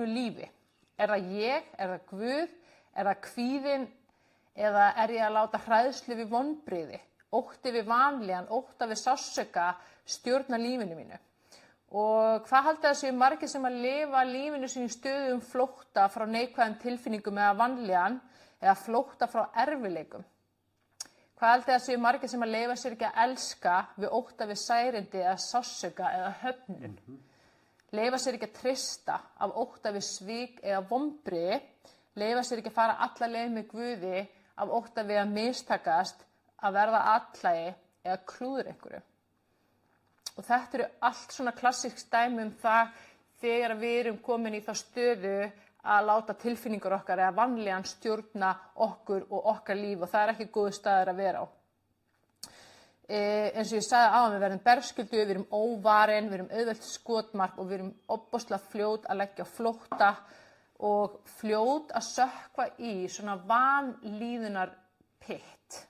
mínu lífi? Er það ég? Er það Guð? Er það kvíðinn? Eða er ég að láta hræðslu við vonbrigði, ótti við vanlíðan, ótta við sársauka stjórna lífinu mínu? Og hvað haldið það séu margir sem að lifa lífinu sínu í stöðugum flótta frá neikvæðum tilfinningum eða vanlíðan eða flótta frá erfiðleikum? Hvað haldið það séu margir sem að leyfa sér ekki að elska við ótta við særindi eða sársauka eða höfnun? Leyfa sér ekki að treysta af ótta við svik eða vonbrigði, leyfa sér ekki að fara alla leið með Guði af ótta við að mistakast, að verða atlægi eða klúður einhverju. Og þetta eru allt svona klassísk dæmi það þegar við erum komin í þá stöðu að láta tilfinningar okkar eða vanlíðan stjórna okkur og okkar líf og það er ekki góður staður að vera á. Eins og ég sagði áðan, við verðum berskjölduð, við erum óvarin, við erum auðvelt skotmark og við erum ofboðslega fljót að leggja á flótta og fljót að sökkva í svona vanlíðunar pitt.